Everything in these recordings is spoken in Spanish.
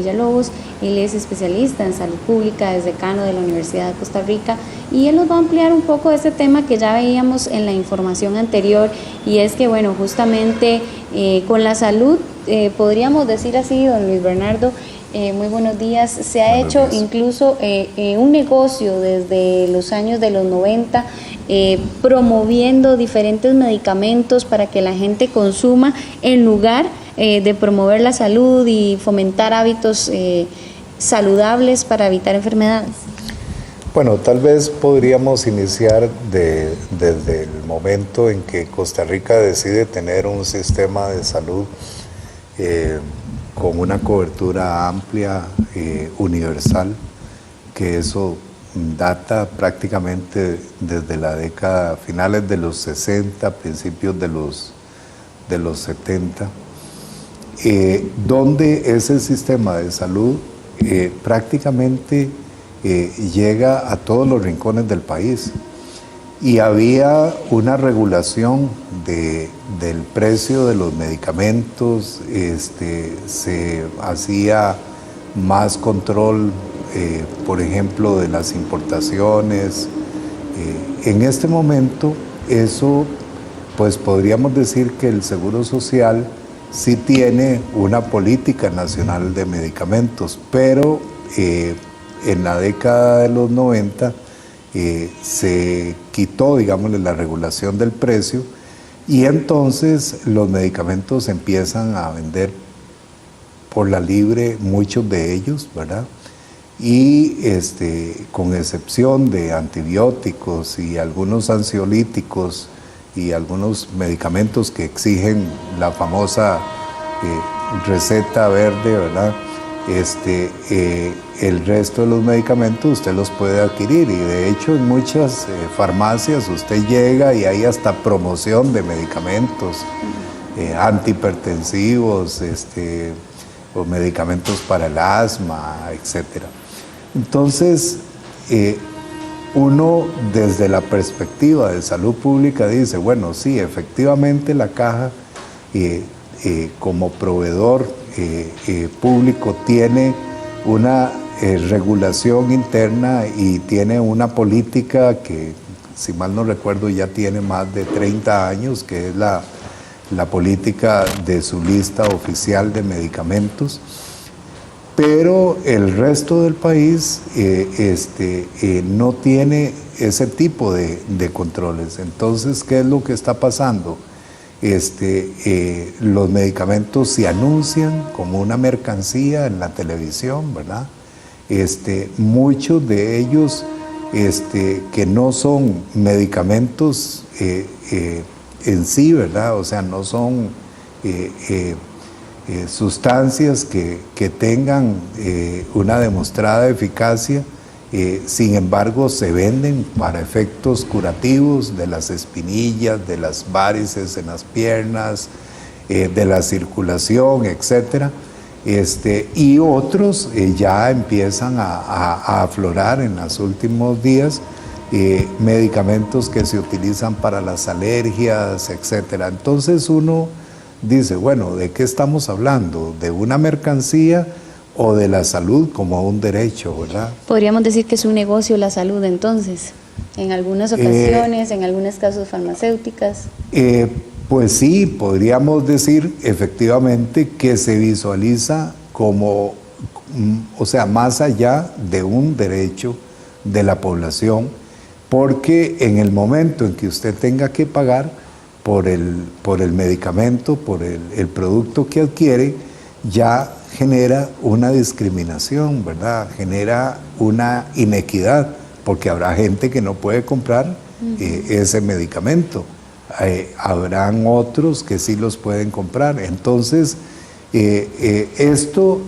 Villalobos. Él es especialista en salud pública, es decano de la Universidad de Costa Rica, y él nos va a ampliar un poco este tema que ya veíamos en la información anterior, y es que, bueno, justamente con la salud, podríamos decir así, don Luis Bernardo, muy buenos días, se ha hecho incluso un negocio desde los años de los 90, promoviendo diferentes medicamentos para que la gente consuma en lugar de promover la salud y fomentar hábitos saludables para evitar enfermedades. Bueno, tal vez podríamos iniciar desde el momento en que Costa Rica decide tener un sistema de salud con una cobertura amplia, universal, que eso data prácticamente desde la década, finales de los 60, principios de los 70, donde ese sistema de salud prácticamente llega a todos los rincones del país. Y había una regulación del precio de los medicamentos, se hacía más control, por ejemplo, de las importaciones. En este momento, eso, pues podríamos decir que el Seguro Social sí tiene una política nacional de medicamentos, pero en la década de los 90, se quitó, digámosle, la regulación del precio, y entonces los medicamentos empiezan a vender por la libre, muchos de ellos, ¿verdad? Y con excepción de antibióticos y algunos ansiolíticos y algunos medicamentos que exigen la famosa receta verde, ¿verdad? El resto de los medicamentos usted los puede adquirir, y de hecho en muchas farmacias usted llega y hay hasta promoción de medicamentos antihipertensivos, o medicamentos para el asma, etc. Entonces, uno desde la perspectiva de salud pública dice, bueno, sí, efectivamente la Caja como proveedor público tiene una regulación interna y tiene una política que, si mal no recuerdo, ya tiene más de 30 años, que es la política de su lista oficial de medicamentos, pero el resto del país no tiene ese tipo de controles. Entonces, ¿qué es lo que está pasando? Los medicamentos se anuncian como una mercancía en la televisión, ¿verdad? Muchos de ellos que no son medicamentos en sí, ¿verdad? O sea, no son sustancias que tengan una demostrada eficacia, sin embargo se venden para efectos curativos de las espinillas, de las varices en las piernas, de la circulación, etc. Y otros ya empiezan a aflorar en los últimos días, medicamentos que se utilizan para las alergias, etc. Entonces uno dice, bueno, ¿de qué estamos hablando? ¿De una mercancía o de la salud como un derecho, verdad? Podríamos decir que es un negocio la salud, entonces, en algunas ocasiones, en algunos casos farmacéuticas. Pues sí, podríamos decir efectivamente que se visualiza como, o sea, más allá de un derecho de la población, porque en el momento en que usted tenga que pagar por el medicamento, por el producto que adquiere, ya genera una discriminación, ¿verdad? Genera una inequidad, porque habrá gente que no puede comprar ese medicamento. Habrán otros que sí los pueden comprar. Entonces, esto,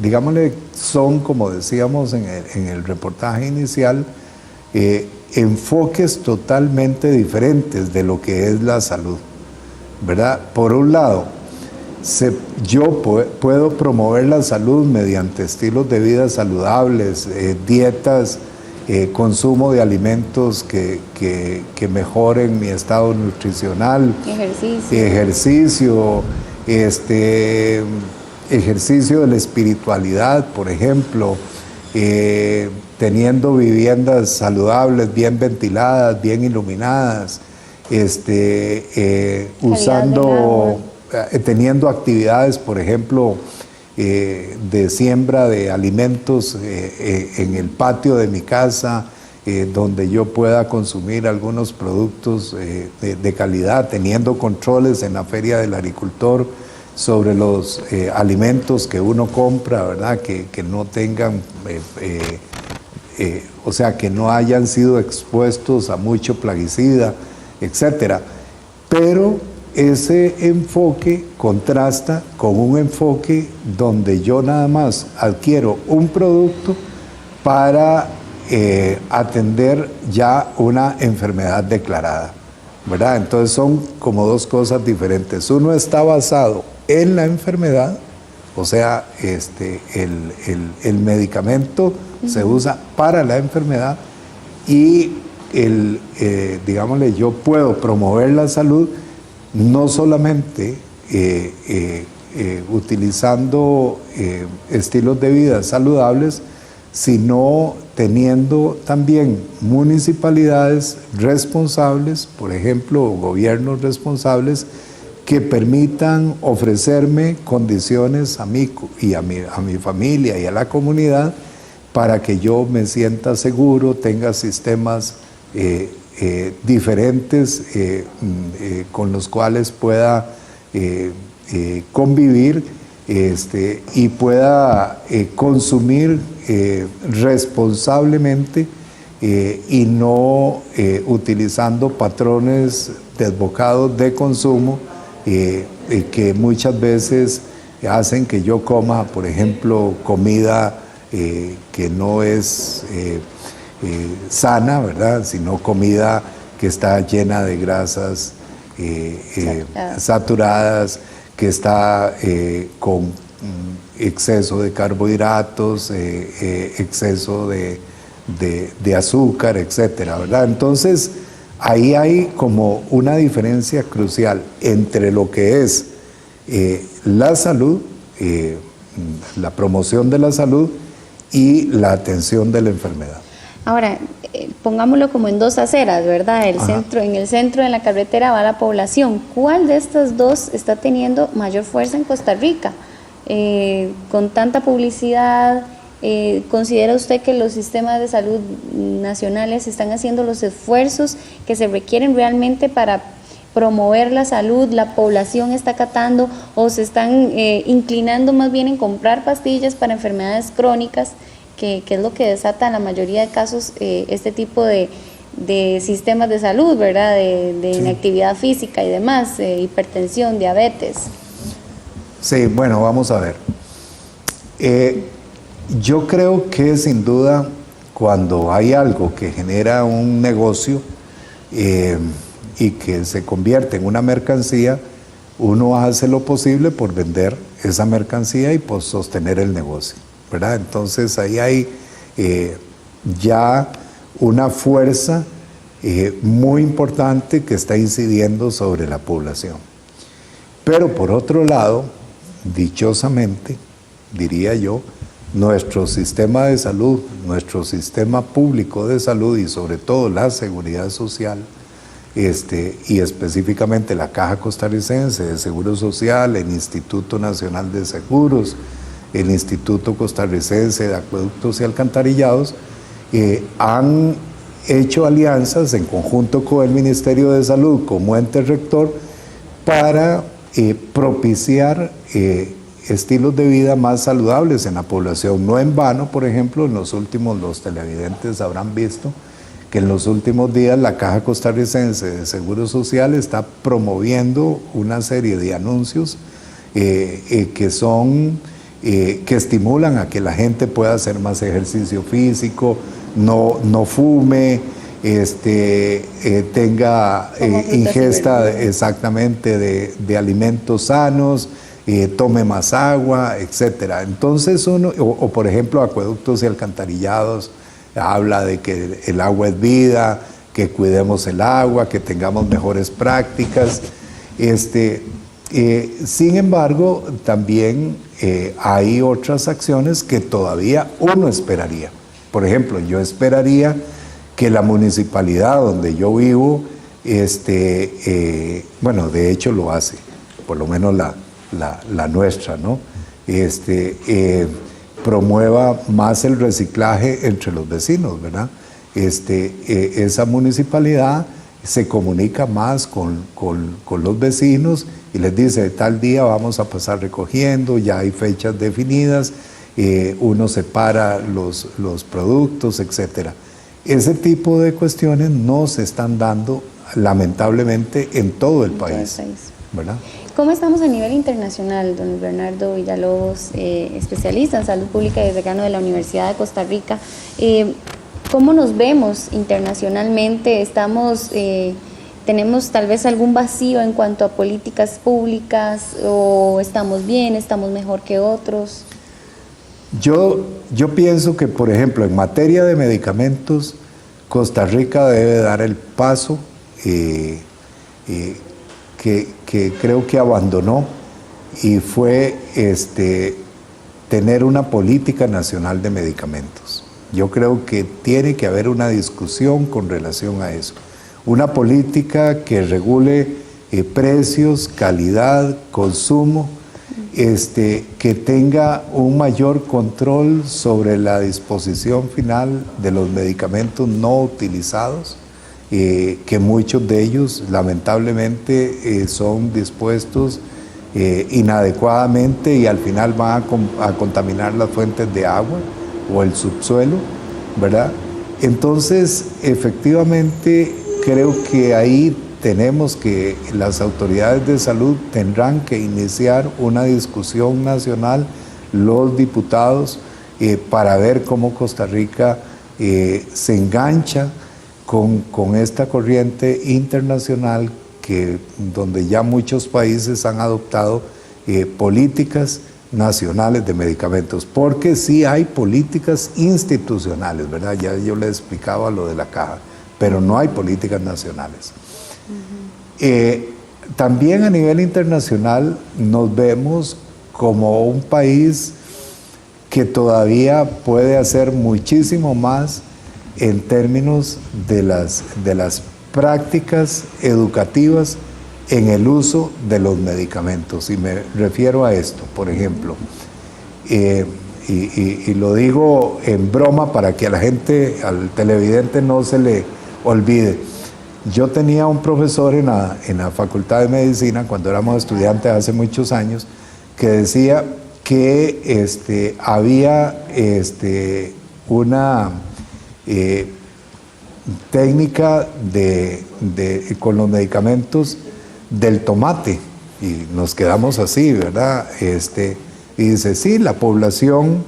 digámosle, son, como decíamos en el reportaje inicial, enfoques totalmente diferentes de lo que es la salud, ¿verdad? Por un lado, yo puedo promover la salud mediante estilos de vida saludables, dietas, consumo de alimentos que mejoren mi estado nutricional, ejercicio, ejercicio de la espiritualidad, por ejemplo, teniendo viviendas saludables, bien ventiladas, bien iluminadas, teniendo actividades, por ejemplo, de siembra de alimentos en el patio de mi casa, donde yo pueda consumir algunos productos de calidad, teniendo controles en la Feria del Agricultor sobre los alimentos que uno compra, ¿verdad? Que no tengan, o sea, que no hayan sido expuestos a mucho plaguicida, etcétera. Pero ese enfoque contrasta con un enfoque donde yo nada más adquiero un producto para atender ya una enfermedad declarada, ¿verdad? Entonces son como dos cosas diferentes. Uno está basado en la enfermedad, o sea, el medicamento se usa para la enfermedad y digámosle, yo puedo promover la salud no solamente utilizando estilos de vida saludables, sino teniendo también municipalidades responsables, por ejemplo, gobiernos responsables, que permitan ofrecerme condiciones a mí y a mi familia y a la comunidad para que yo me sienta seguro, tenga sistemas diferentes con los cuales pueda convivir y pueda consumir responsablemente y no utilizando patrones desbocados de consumo que muchas veces hacen que yo coma, por ejemplo, comida que no es sana, ¿verdad? Sino comida que está llena de grasas saturadas, que está con exceso de carbohidratos, exceso de azúcar, etcétera, ¿verdad? Entonces, ahí hay como una diferencia crucial entre lo que es la salud, la promoción de la salud y la atención de la enfermedad. Ahora, pongámoslo como en dos aceras, ¿verdad? En el centro de la carretera va la población. ¿Cuál de estas dos está teniendo mayor fuerza en Costa Rica? Con tanta publicidad, ¿considera usted que los sistemas de salud nacionales están haciendo los esfuerzos que se requieren realmente para promover la salud? ¿La población está acatando o se están inclinando más bien en comprar pastillas para enfermedades crónicas, que es lo que desata en la mayoría de casos este tipo de sistemas de salud, ¿verdad? De Sí. inactividad física y demás, hipertensión, diabetes? Sí, bueno, vamos a ver. Yo creo que sin duda cuando hay algo que genera un negocio y que se convierte en una mercancía, uno hace lo posible por vender esa mercancía y por sostener el negocio, ¿verdad? Entonces ahí hay ya una fuerza muy importante que está incidiendo sobre la población. Pero por otro lado, dichosamente, diría yo, nuestro sistema de salud, nuestro sistema público de salud y sobre todo la seguridad social, y específicamente la Caja Costarricense de Seguro Social, el Instituto Nacional de Seguros, el Instituto Costarricense de Acueductos y Alcantarillados, han hecho alianzas en conjunto con el Ministerio de Salud como ente rector para propiciar estilos de vida más saludables en la población. No en vano, por ejemplo, los televidentes habrán visto que en los últimos días la Caja Costarricense de Seguro Social está promoviendo una serie de anuncios que estimulan a que la gente pueda hacer más ejercicio físico, no fume, tenga ingesta exactamente de alimentos sanos, tome más agua, etcétera. Entonces o por ejemplo, Acueductos y Alcantarillados habla de que el agua es vida, que cuidemos el agua, que tengamos mejores prácticas. Sin embargo, también hay otras acciones que todavía uno esperaría. Por ejemplo, yo esperaría que la municipalidad donde yo vivo, bueno, de hecho lo hace, por lo menos la nuestra, ¿no? Promueva más el reciclaje entre los vecinos, ¿verdad? Esa municipalidad se comunica más con los vecinos y les dice, tal día vamos a pasar recogiendo, ya hay fechas definidas, uno separa los productos, etc. Ese tipo de cuestiones no se están dando, lamentablemente, en todo el país, ¿verdad? ¿Cómo estamos a nivel internacional, don Bernardo Villalobos, especialista en salud pública y decano de la Universidad de Costa Rica? ¿Cómo nos vemos internacionalmente? ¿Tenemos tal vez algún vacío en cuanto a políticas públicas o estamos bien, estamos mejor que otros? Yo pienso que, por ejemplo, en materia de medicamentos, Costa Rica debe dar el paso que creo que abandonó, y fue tener una política nacional de medicamentos. Yo creo que tiene que haber una discusión con relación a eso. Una política que regule precios, calidad, consumo, que tenga un mayor control sobre la disposición final de los medicamentos no utilizados, que muchos de ellos lamentablemente son dispuestos inadecuadamente y al final van a contaminar las fuentes de agua o el subsuelo, ¿verdad? Entonces, efectivamente, creo que ahí tenemos que, las autoridades de salud tendrán que iniciar una discusión nacional, los diputados, para ver cómo Costa Rica se engancha con esta corriente internacional donde ya muchos países han adoptado políticas nacionales de medicamentos, porque sí hay políticas institucionales, ¿verdad? Ya yo les explicaba lo de la caja, pero no hay políticas nacionales. También a nivel internacional nos vemos como un país que todavía puede hacer muchísimo más en términos de las prácticas educativas en el uso de los medicamentos. Y me refiero a esto, por ejemplo, y lo digo en broma para que a la gente, al televidente, no se le olvide. Yo tenía un profesor en la Facultad de Medicina, cuando éramos estudiantes hace muchos años, que decía que había una técnica con los medicamentos del tomate, y nos quedamos así, ¿verdad? Y dice, sí, la población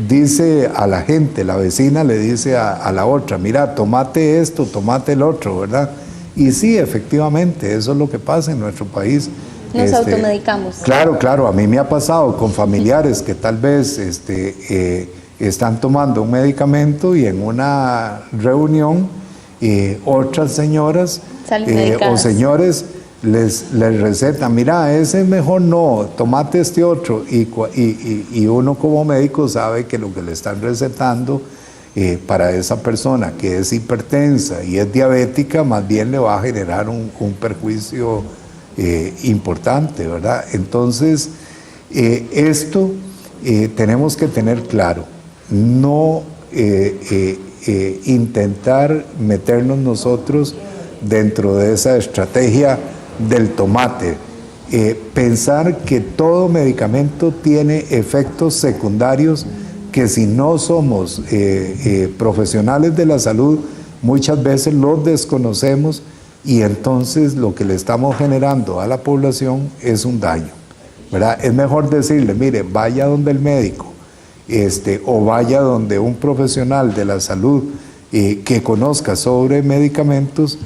dice a la gente, la vecina le dice a la otra, mira, tomate esto, tomate el otro, ¿verdad? Y sí, efectivamente, eso es lo que pasa en nuestro país. Nos automedicamos. Claro, a mí me ha pasado con familiares que tal vez están tomando un medicamento y en una reunión otras señoras o señores les recetan, mira, ese mejor no, tomate este otro, y uno como médico sabe que lo que le están recetando para esa persona que es hipertensa y es diabética, más bien le va a generar un perjuicio importante, ¿verdad? Entonces, esto tenemos que tener claro, no intentar meternos nosotros dentro de esa estrategia del tomate, pensar que todo medicamento tiene efectos secundarios que si no somos profesionales de la salud, muchas veces los desconocemos, y entonces lo que le estamos generando a la población es un daño, ¿verdad? Es mejor decirle, mire, vaya donde el médico, o vaya donde un profesional de la salud que conozca sobre medicamentos,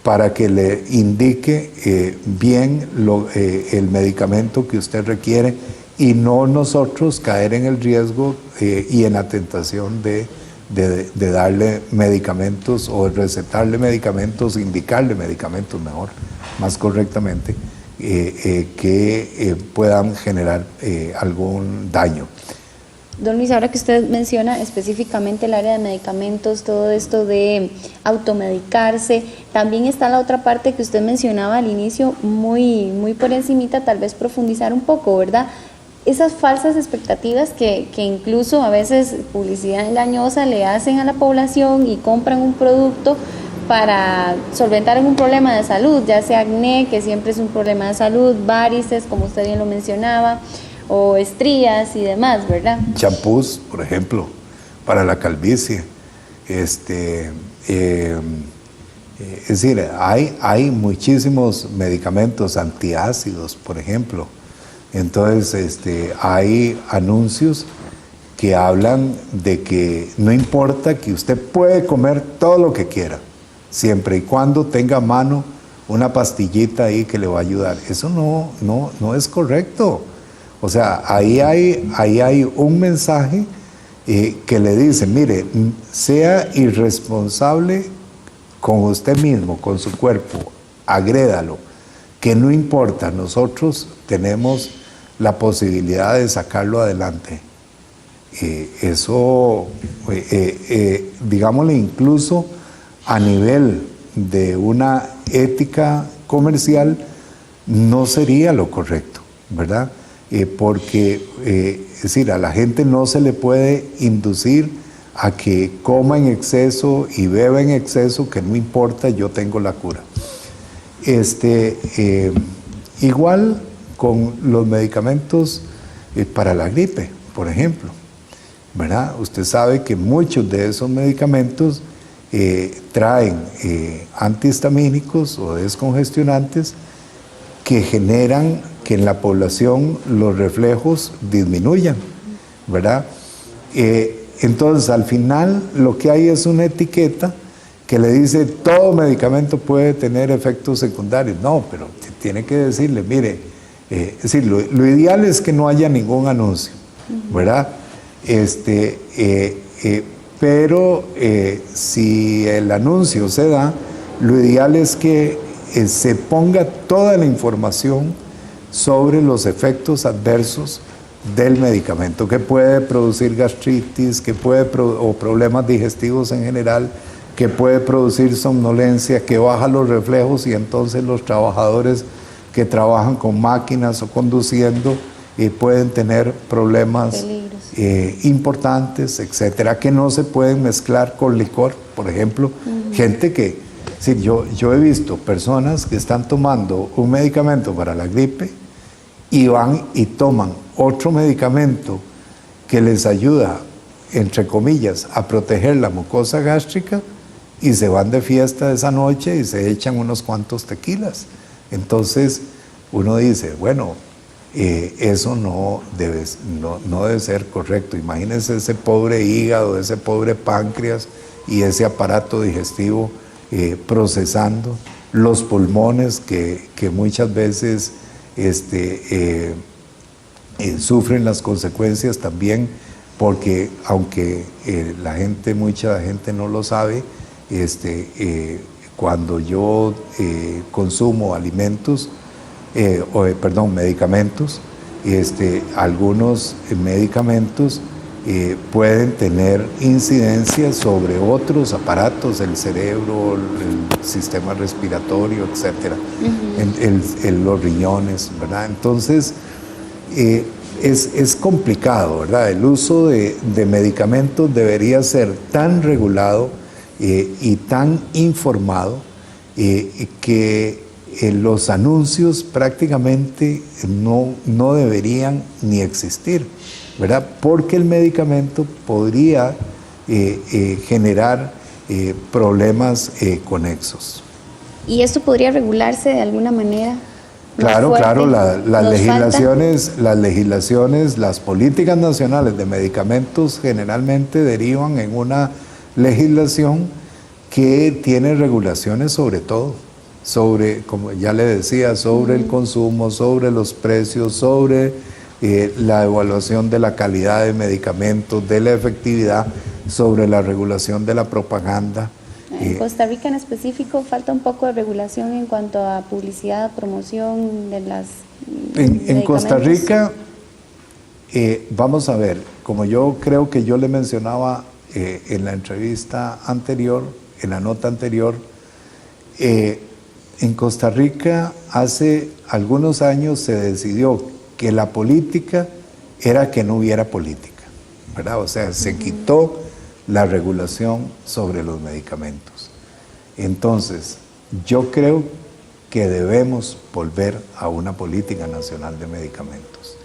para que le indique bien el medicamento que usted requiere, y no nosotros caer en el riesgo y en la tentación de darle medicamentos o recetarle medicamentos, indicarle medicamentos mejor, más correctamente, que puedan generar algún daño. Don Luis, ahora que usted menciona específicamente el área de medicamentos, todo esto de automedicarse, también está la otra parte que usted mencionaba al inicio, muy por encimita, tal vez profundizar un poco, ¿verdad? Esas falsas expectativas que incluso a veces publicidad engañosa le hacen a la población y compran un producto para solventar algún problema de salud, ya sea acné, que siempre es un problema de salud, varices, como usted bien lo mencionaba, o estrías y demás, ¿verdad? Champús, por ejemplo, para la calvicie. Es decir, hay muchísimos medicamentos antiácidos, por ejemplo. Entonces, hay anuncios que hablan de que no importa, que usted puede comer todo lo que quiera, siempre y cuando tenga a mano una pastillita ahí que le va a ayudar. Eso no es correcto. O sea, ahí hay un mensaje que le dice, mire, sea irresponsable con usted mismo, con su cuerpo, agrédalo, que no importa, nosotros tenemos la posibilidad de sacarlo adelante. Eso, digámosle, incluso a nivel de una ética comercial, no sería lo correcto, ¿verdad? Porque, es decir, a la gente no se le puede inducir a que coma en exceso y beba en exceso, que no importa, yo tengo la cura. Igual con los medicamentos para la gripe, por ejemplo, ¿verdad? Usted sabe que muchos de esos medicamentos traen antihistamínicos o descongestionantes que generan que en la población los reflejos disminuyan, ¿verdad? Entonces, al final, lo que hay es una etiqueta que le dice, todo medicamento puede tener efectos secundarios. No, pero tiene que decirle, mire, es decir, lo ideal es que no haya ningún anuncio, ¿verdad? Pero si el anuncio se da, lo ideal es que se ponga toda la información sobre los efectos adversos del medicamento, que puede producir gastritis, o problemas digestivos en general, que puede producir somnolencia, que baja los reflejos y entonces los trabajadores que trabajan con máquinas o conduciendo pueden tener problemas importantes, etcétera, que no se pueden mezclar con licor, por ejemplo. Gente que, sí, yo he visto personas que están tomando un medicamento para la gripe y van y toman otro medicamento que les ayuda, entre comillas, a proteger la mucosa gástrica, y se van de fiesta esa noche y se echan unos cuantos tequilas. Entonces uno dice, bueno, eso no debe ser correcto. Imagínense ese pobre hígado, ese pobre páncreas y ese aparato digestivo procesando, los pulmones que muchas veces sufren las consecuencias también, porque aunque mucha gente no lo sabe, cuando yo consumo medicamentos, algunos medicamentos pueden tener incidencias sobre otros aparatos, el cerebro, el sistema respiratorio, etcétera, los riñones, ¿verdad? Entonces, es complicado, ¿verdad? El uso de medicamentos debería ser tan regulado y tan informado que los anuncios prácticamente no deberían ni existir, ¿verdad? Porque el medicamento podría generar problemas conexos. ¿Y esto podría regularse de alguna manera? Claro, las legislaciones, las políticas nacionales de medicamentos generalmente derivan en una legislación que tiene regulaciones sobre todo, como ya le decía, sobre el consumo, sobre los precios, sobre la evaluación de la calidad de medicamentos, de la efectividad, sobre la regulación de la propaganda. En Costa Rica en específico falta un poco de regulación en cuanto a publicidad, promoción de las en Costa Rica, vamos a ver, como yo creo que yo le mencionaba en la entrevista anterior, en la nota anterior, en Costa Rica hace algunos años se decidió que la política era que no hubiera política, ¿verdad? O sea, se quitó la regulación sobre los medicamentos. Entonces, yo creo que debemos volver a una política nacional de medicamentos,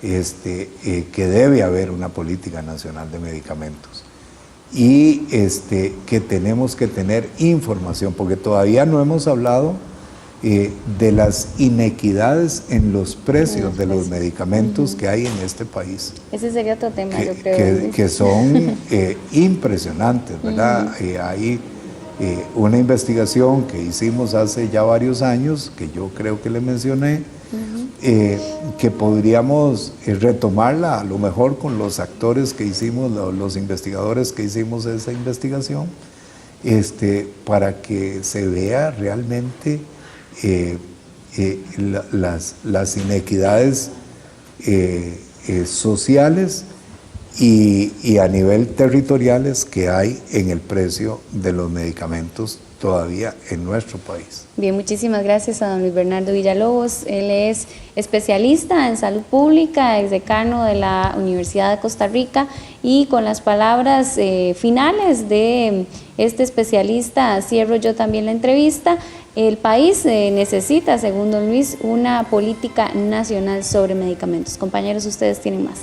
que debe haber una política nacional de medicamentos y que tenemos que tener información, porque todavía no hemos hablado de las inequidades en los precios de los medicamentos que hay en este país. Ese sería otro tema, yo creo. Que son impresionantes, ¿verdad? Hay una investigación que hicimos hace ya varios años, que yo creo que le mencioné, que podríamos retomarla a lo mejor con los actores que hicimos, los investigadores que hicimos esa investigación, para que se vea realmente las inequidades sociales y a nivel territoriales que hay en el precio de los medicamentos todavía en nuestro país. Bien, muchísimas gracias a don Luis Bernardo Villalobos. Él es especialista en salud pública, exdecano de la Universidad de Costa Rica, y con las palabras finales de este especialista cierro yo también la entrevista. El país necesita, según don Luis, una política nacional sobre medicamentos. Compañeros, ustedes tienen más.